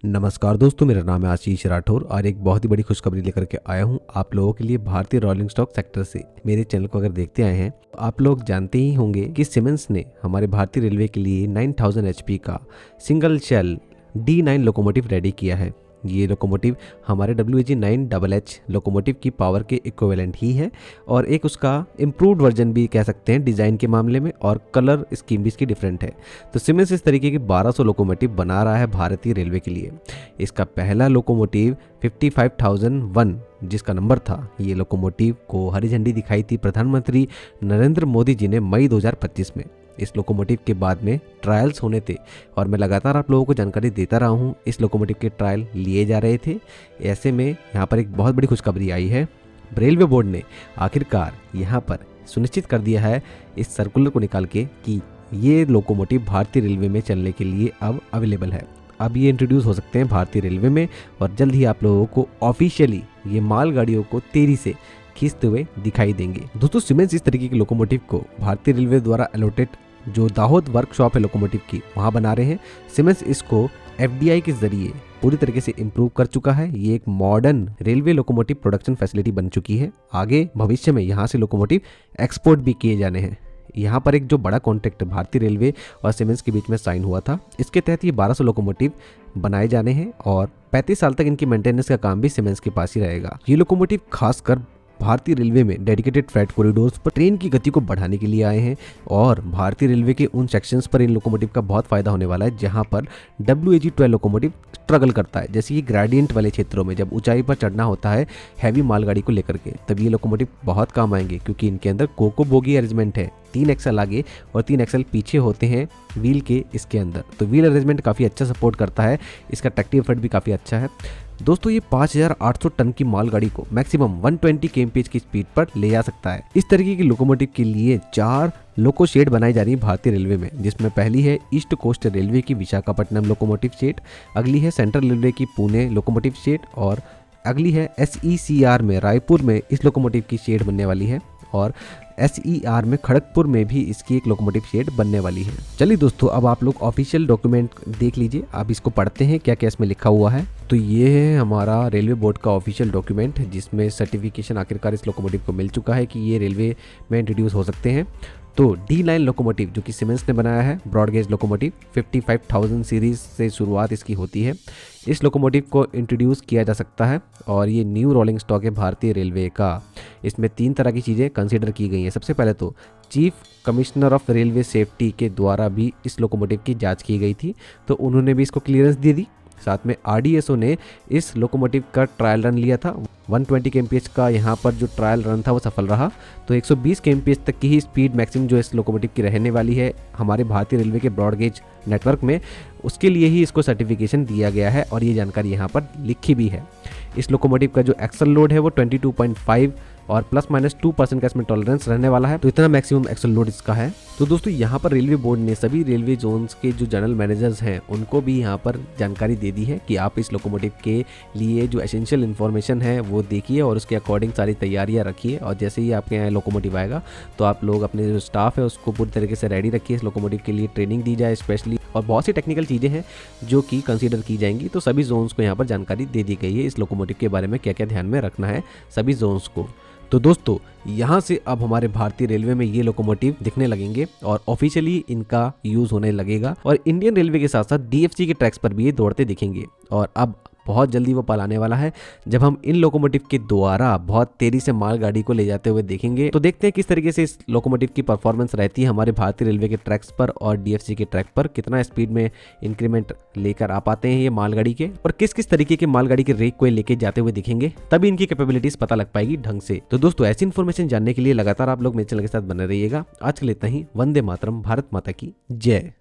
नमस्कार दोस्तों, मेरा नाम है आशीष राठौर और एक बहुत ही बड़ी खुशखबरी लेकर के आया हूं आप लोगों के लिए भारतीय रोलिंग स्टॉक सेक्टर से। मेरे चैनल को अगर देखते आए हैं तो आप लोग जानते ही होंगे कि सिमेंस ने हमारे भारतीय रेलवे के लिए 9000 एचपी का single shell D9 locomotive ready किया है। ये लोकोमोटिव हमारे WAG-9HH लोकोमोटिव की पावर के इक्विवेलेंट ही है और एक उसका इम्प्रूव्ड वर्जन भी कह सकते हैं डिज़ाइन के मामले में, और कलर स्कीम भी इसकी डिफरेंट है। तो सिमेंस इस तरीके की 1200 लोकोमोटिव बना रहा है भारतीय रेलवे के लिए। इसका पहला लोकोमोटिव 55,001 जिसका नंबर था, ये लोकोमोटिव को हरी झंडी दिखाई थी प्रधानमंत्री नरेंद्र मोदी जी ने मई 2025 में। इस लोकोमोटिव के बाद में ट्रायल्स होने थे और मैं लगातार आप लोगों को जानकारी देता रहा हूँ। इस लोकोमोटिव के ट्रायल लिए जा रहे थे। ऐसे में यहाँ पर एक बहुत बड़ी खुशखबरी आई है। रेलवे बोर्ड ने आखिरकार यहाँ पर सुनिश्चित कर दिया है इस सर्कुलर को निकाल के कि ये लोकोमोटिव भारतीय रेलवे में चलने के लिए अब अवेलेबल है। अब ये इंट्रोड्यूस हो सकते हैं भारतीय रेलवे में और जल्द ही आप लोगों को ऑफिशियली ये मालगाड़ियों को तेजी से खींचते हुए दिखाई देंगे। दोस्तों, सिमेंस इस तरीके के लोकोमोटिव को भारतीय रेलवे द्वारा एलोटेड जो दाहोद वर्कशॉप है लोकोमोटिव की, वहाँ बना रहे हैं। सिमेंस इसको FDI के जरिए पूरी तरीके से इम्प्रूव कर चुका है। ये एक modern railway locomotive production facility बन चुकी है। आगे भविष्य में यहाँ से लोकोमोटिव एक्सपोर्ट भी किए जाने हैं। यहाँ पर एक जो बड़ा कॉन्ट्रैक्ट भारतीय रेलवे और सिमेंस के बीच में साइन हुआ था, इसके तहत ये 1200 लोकोमोटिव बनाए जाने हैं और 35 साल तक इनकी मेंटेनेंस का काम भी सिमेंस के पास ही रहेगा। ये लोकोमोटिव खासकर भारतीय रेलवे में डेडिकेटेड फ्रेट कॉरिडोर्स पर ट्रेन की गति को बढ़ाने के लिए आए हैं और भारतीय रेलवे के उन सेक्शंस पर इन लोकोमोटिव का बहुत फायदा होने वाला है जहां पर WAG-12 लोकोमोटिव स्ट्रगल करता है। जैसे ये ग्रेडियंट वाले क्षेत्रों में जब ऊंचाई पर चढ़ना होता है हैवी मालगाड़ी को लेकर के, तब ये लोकोमोटिव बहुत काम आएंगे क्योंकि इनके अंदर कोको बोगी अरेंजमेंट है। 3 एक्सल आगे और 3 एक्सल पीछे होते हैं व्हील के इसके अंदर, तो व्हील अरेंजमेंट काफ़ी अच्छा सपोर्ट करता है। इसका ट्रैक्टिव एफर्ट भी काफ़ी अच्छा है। दोस्तों, ये 5800 टन की मालगाड़ी को मैक्सिमम 120 kmph की स्पीड पर ले जा सकता है। इस तरीके की लोकोमोटिव के लिए 4 लोको शेड बनाई जा रही है भारतीय रेलवे में, जिसमें पहली है ईस्ट कोस्ट रेलवे की विशाखापट्टनम लोकोमोटिव शेड, अगली है सेंट्रल रेलवे की पुणे लोकोमोटिव शेड और अगली है SECR में रायपुर में इस लोकोमोटिव की शेड बनने वाली है और SER में खड़गपुर में भी इसकी एक लोकोमोटिव शेड बनने वाली है। चलिए दोस्तों, अब आप लोग ऑफिशियल डॉक्यूमेंट देख लीजिए। आप इसको पढ़ते हैं क्या क्या इसमें लिखा हुआ है। तो ये है हमारा रेलवे बोर्ड का ऑफिशियल डॉक्यूमेंट जिसमें सर्टिफिकेशन आखिरकार इस लोकोमोटिव को मिल चुका है कि ये रेलवे में इंट्रोड्यूस हो सकते हैं। तो D9 लोकोमोटिव जो कि सिमेंस ने बनाया है, ब्रॉड गेज लोकोमोटिव 55,000 सीरीज से शुरुआत इसकी होती है। इस लोकोमोटिव को इंट्रोड्यूस किया जा सकता है और ये न्यू रोलिंग स्टॉक है भारतीय रेलवे का। इसमें 3 तरह की चीज़ें कंसीडर की गई हैं। सबसे पहले तो chief commissioner of railway safety के द्वारा भी इस लोकोमोटिव की जांच की गई थी, तो उन्होंने भी इसको क्लियरेंस दे दी। साथ में RDSO ने इस लोकोमोटिव का ट्रायल रन लिया था। 120 kmph का यहाँ पर जो ट्रायल रन था वो सफल रहा। तो 120 kmph तक की ही स्पीड मैक्सिमम जो इस लोकोमोटिव की रहने वाली है हमारे भारतीय रेलवे के ब्रॉड गेज नेटवर्क में, उसके लिए ही इसको सर्टिफिकेशन दिया गया है और ये जानकारी यहाँ पर लिखी भी है। इस लोकोमोटिव का जो एक्सल लोड है वो 22.5 और ±2% का इसमें टॉलरेंस रहने वाला है, तो इतना मैक्सिमम एक्सल लोड इसका है। तो दोस्तों, यहाँ पर रेलवे बोर्ड ने सभी रेलवे जोन्स के जो जनरल मैनेजर्स हैं उनको भी यहाँ पर जानकारी दे दी है कि आप इस लोकोमोटिव के लिए जो एसेंशियल इन्फॉर्मेशन है वो देखिए और उसके अकॉर्डिंग सारी तैयारियाँ रखिए और जैसे ही आपके यहाँ लोकोमोटिव आएगा तो आप लोग अपने जो स्टाफ है उसको पूरी तरीके से रेडी रखिए। इस लोकोमोटिव के लिए ट्रेनिंग दी जाए स्पेशली, और बहुत सी टेक्निकल चीज़ें हैं जो कि कंसीडर की जाएंगी। तो सभी जोन्स को यहाँ पर जानकारी दे दी गई है इस लोकोमोटिव के बारे में क्या क्या ध्यान में रखना है सभी जोन्स को। तो दोस्तों, यहाँ से अब हमारे भारतीय रेलवे में ये लोकोमोटिव दिखने लगेंगे और ऑफिशियली इनका यूज़ होने लगेगा और इंडियन रेलवे के साथ साथ DFC के ट्रैक्स पर भी ये दौड़ते दिखेंगे। और अब बहुत जल्दी वो पल आने वाला है जब हम इन लोकोमोटिव के द्वारा बहुत तेजी से मालगाड़ी को ले जाते हुए देखेंगे। तो देखते हैं किस तरीके से इस लोकोमोटिव की परफॉर्मेंस रहती है हमारे भारतीय रेलवे के ट्रैक्स पर और DFC के ट्रैक पर, कितना स्पीड में इंक्रीमेंट लेकर आ पाते हैं ये मालगाड़ी के, और किस किस तरीके के मालगाड़ी के रेक को लेके जाते हुए दिखेंगे, तभी इनकी कैपेबिलिटीज पता लग पाएगी ढंग से। तो दोस्तों, ऐसी इन्फॉर्मेशन जानने के लिए लगातार आप लोग मेरे चैनल के साथ बने रहिएगा। आज के लिए इतना ही। वंदे मातरम। भारत माता की जय।